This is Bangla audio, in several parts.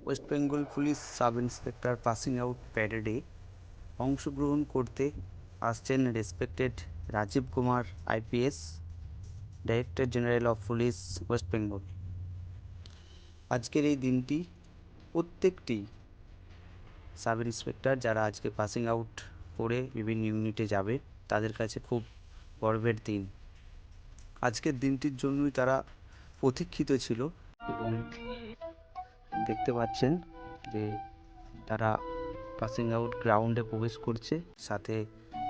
West Bengal police sub inspector passing out প্যারেডে অংশগ্রহণ করতে আসছেন respected Rajeev Kumar IPS, director general of police West Bengal. আজকের এই দিনটি প্রত্যেকটি সাব ইন্সপেক্টর যারা আজকে পাসিং আউট করে বিভিন্ন ইউনিটে যাবে তাদের কাছে খুব গর্বের দিন। আজকের দিনটির জন্যই তারা প্রতীক্ষিত ছিল এবং দেখতে পাচ্ছেন যে তারা পাসিং আউট গ্রাউন্ডে প্রবেশ করছে, সাথে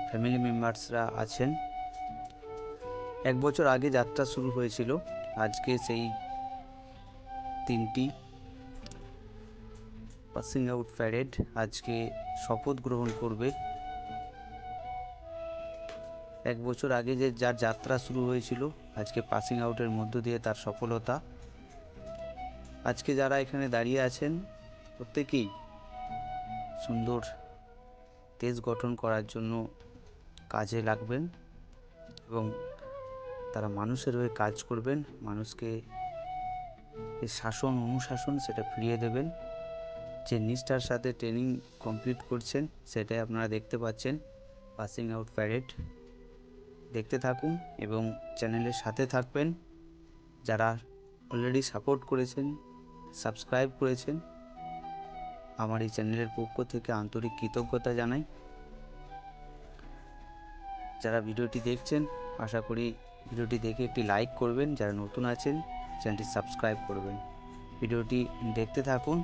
ফ্যামিলি মেম্বার্সরা আছেন। 1 বছর আগে যাত্রা শুরু হয়েছিল, আজকে সেই তিনটি পাসিং আউট প্যারেড আজকে শপথ গ্রহণ করবে। 1 বছর আগে যে যার যাত্রা শুরু হয়েছিল, আজকে পাসিং আউটের মধ্য দিয়ে তার সফলতা। আজকে যারা এখানে দাঁড়িয়ে আছেন প্রত্যেকেই সুন্দর দেশ গঠন করার জন্য কাজে লাগবেন এবং তারা মানুষের হয়ে কাজ করবেন, মানুষকে শাসন অনুশাসন সেটা ফিরিয়ে দেবেন। যে নিষ্ঠার সাথে ট্রেনিং কমপ্লিট করছেন সেটাই আপনারা দেখতে পাচ্ছেন। পাসিং আউট প্যারেড দেখতে থাকুন এবং চ্যানেলের সাথে থাকবেন। যারা অলরেডি সাপোর্ট করেছেন, সাবস্ক্রাইব করেছেন, আমার এই চ্যানেলের পক্ষ থেকে আন্তরিক কৃতজ্ঞতা জানাই। যারা ভিডিওটি দেখছেন আশা করি ভিডিওটি দেখে একটি লাইক করবেন, যারা নতুন আছেন চ্যানেলটি সাবস্ক্রাইব করবেন। ভিডিওটি দেখতে থাকুন।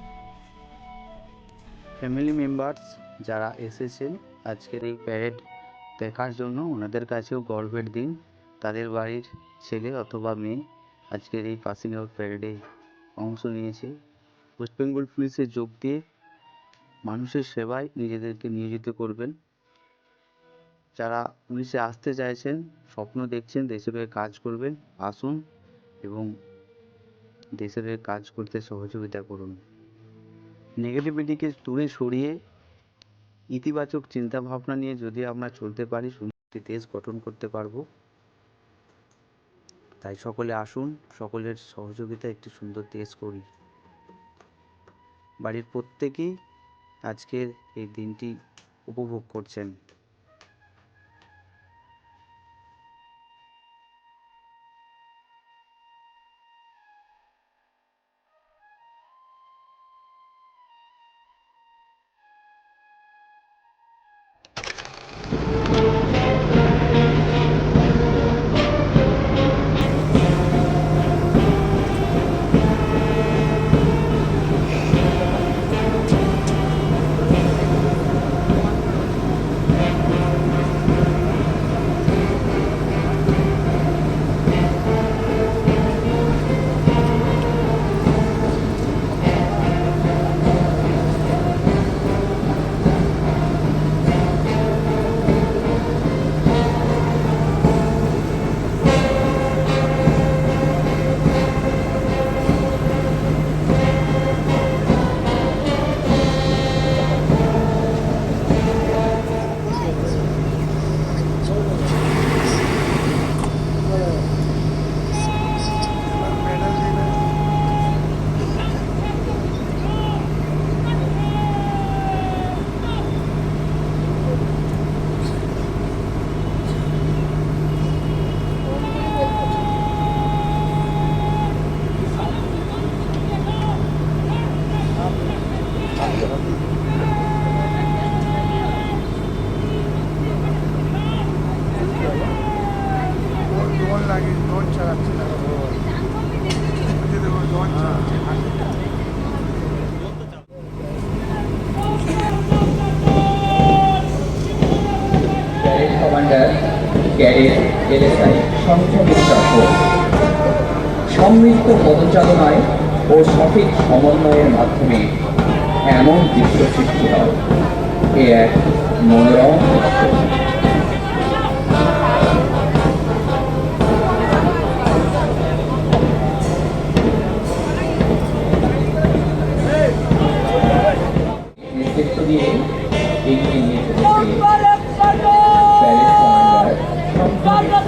ফ্যামিলি মেম্বার্স যারা এসেছেন আজকের এই প্যারেড দেখার জন্য, ওনাদের কাছেও গর্বের দিন। তাদের বাড়ির ছেলে অথবা মেয়ে আজকের এই পাসিং আউট প্যারেডে অংশ নিয়েছে। ওয়েস্ট বেঙ্গল পুলিশে যোগ দিয়ে মানুষের সেবায় নিজেদেরকে নিয়োজিত করবেন। যারা পুলিশে আসতে চাইছেন, স্বপ্ন দেখছেন দেশের হয়ে কাজ করবেন, আসুন এবং দেশের হয়ে কাজ করতে সহযোগিতা করুন। নেগেটিভিটিকে দূরে সরিয়ে ইতিবাচক চিন্তাভাবনা নিয়ে যদি আমরা চলতে পারি, সুন্দর দেশ গঠন করতে পারবো। তাই সকলে আসুন, সকলের সহযোগিতা একটি সুন্দর দেশ করি। বাড়ির প্রত্যেকেই আজকের এই দিনটি উপভোগ করছেন। কমান্ডার ক্যাডেট এলএসআই সংখ্যাগুরু চক্র সম্মিলিত পদচালনায় ও সঠিক সমন্বয়ের মাধ্যমে এমন দৃশ্য সৃষ্টি হয়, এ এক মনোরম নেতৃত্ব দিয়ে এগিয়ে নিয়ে চলেছে প্যারেড কমান্ডার সংখ্যাগুরু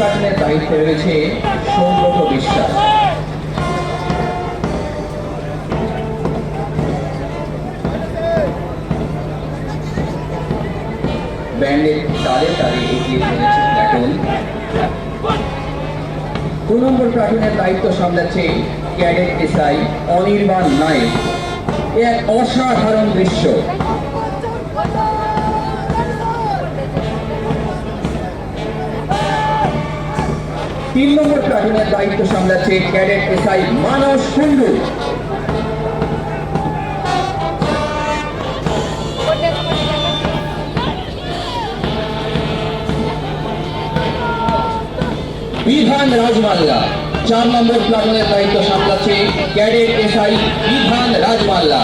প্লাটুনের দায়িত্বে রয়েছে সৌগত বিশ্বাস। ব্যান্ডের তালে তালে এগিয়ে চলেছে প্লাটুন। 2 নম্বর প্লাটুনের দায়িত্ব সামলাচ্ছে ক্যাডেট এসআই অনির্বাণ নায়েক। এক অসাধারণ দৃশ্য। 3 নম্বর প্লাটুনের দায়িত্ব সামলাচ্ছে ক্যাডেট এসআই মানস কুন্ডু। বিধান রাজমাল্লা 4 নম্বর প্লাটুনের দায়িত্ব সামলাচ্ছে ক্যাডেট এসআই বিধান রাজমাল্লা।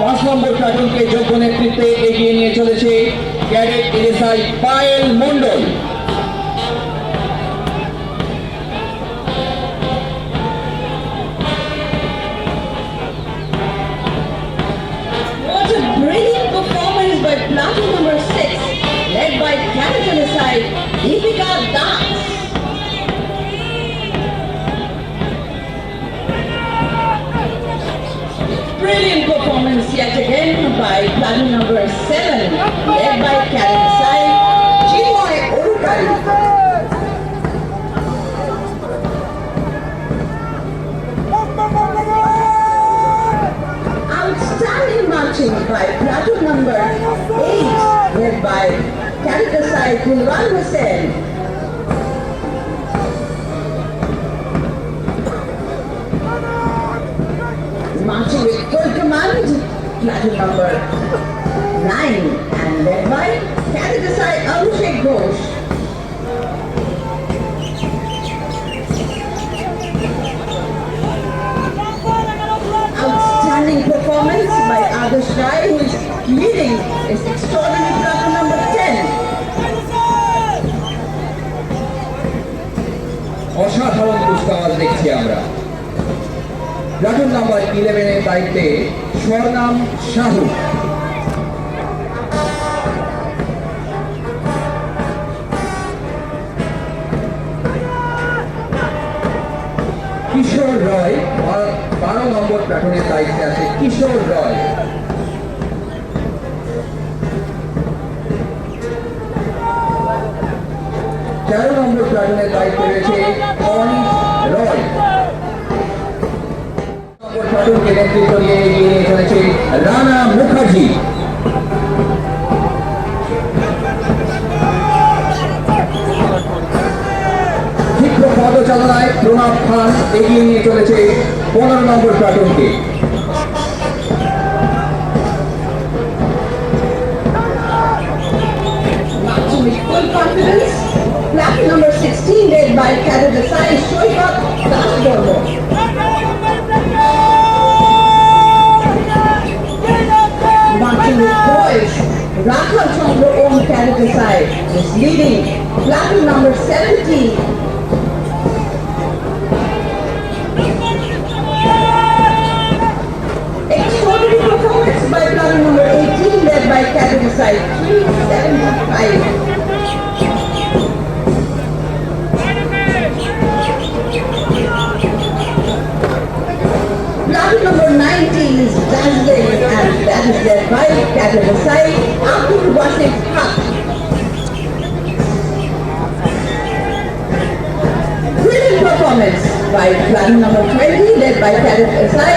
5 নম্বর প্লাটুনকে যোগ্য নেতৃত্বে এগিয়ে নিয়ে চলেছে cadet SI Payel Mondal. What a brilliant performance by platoon number 6, led by Cadet SI Deepika Das. Brilliant performance yet again by platoon number 7, led by Cadet SI Chimoy Orukari. Outstanding marching by platoon number 8, led by Cadet SI Kulwan Hussain. Marching with full command, platoon number 9, and led by Cadet SI Abhishek Ghosh. Outstanding performance by Adarsh Rai, who is leading his extraordinary platoon number 10. অসাধারণ কুচকাওয়াজ দেখছি আমরা। প্লাটুন নাম্বার 11 এর দায়িত্বে স্বর্ণাম সাহু। কিশোর রয় 12 নম্বর প্লাটুনের দায়িত্বে আছে কিশোর রয়। 13 নম্বর প্লাটুনের দায়িত্বে রয়েছে অনিশ রয়। প্লাটুনকে নেতৃত্ব দিয়ে এগিয়ে নিয়ে চলেছে রানা মুখার্জি। তীব্র পদচালনায় প্রণব খান এগিয়ে নিয়ে চলেছে 15 নম্বর প্লাটুনকে। Marching with full confidence, platoon number 16, led by Cadet SI Shoibat Dasgormo. Marching with poise, Rakhal Chandra Om Cadet SI is leading platoon number 17. Extraordinary performance by platoon number 18, led by Cadet SI 375. Platoon number 19 is dazzling, and that is led by Cadet SI Abdul Wasif Haq. Brilliant performance by platoon number 20, led by Cadet SI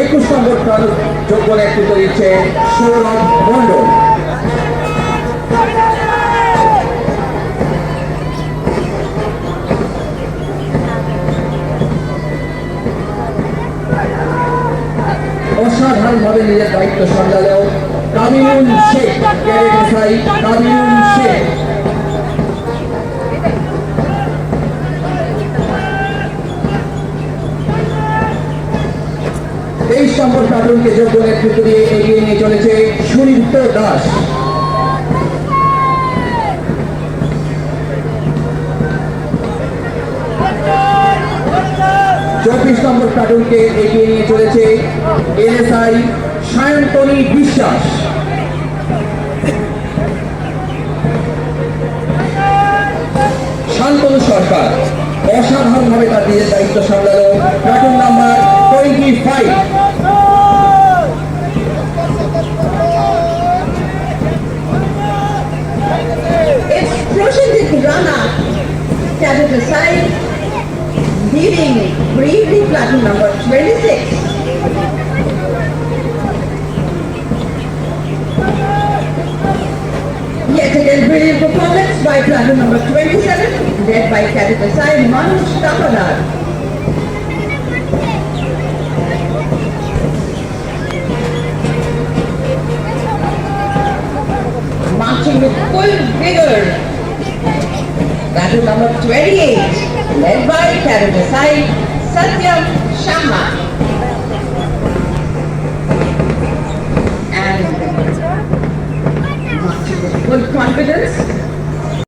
একুশ নম্বর প্লাটুন যোগ্য নেতৃত্ব দিচ্ছে সৌরভ মণ্ডল। অসাধারণভাবে নিজের দায়িত্ব সামলালেও কামিলুল শেখ ক্যাডেট এসআই কামিলুল শেখ। 23 নম্বর প্লাটুনকে যোগ্য নেতৃত্ব দিয়ে এগিয়ে নিয়ে চলেছে সুদীপ্ত দাস। 24 নম্বর প্লাটুনকে এগিয়ে নিয়ে চলেছে এনএসআই সায়ন্তনী বিশ্বাস। শান্তনু সরকার অসাধারণভাবে তার নিজের দায়িত্ব সামলালো। Platoon number 25। It's Prosenjit Rana, cadet aside, leading bravely platoon number 26. Yet again brilliant performance by platoon number 27, led by cadet aside Manoj Tapadar. Marching with full vigor. Platoon number 28, led by cadet aside Satyam Sharma.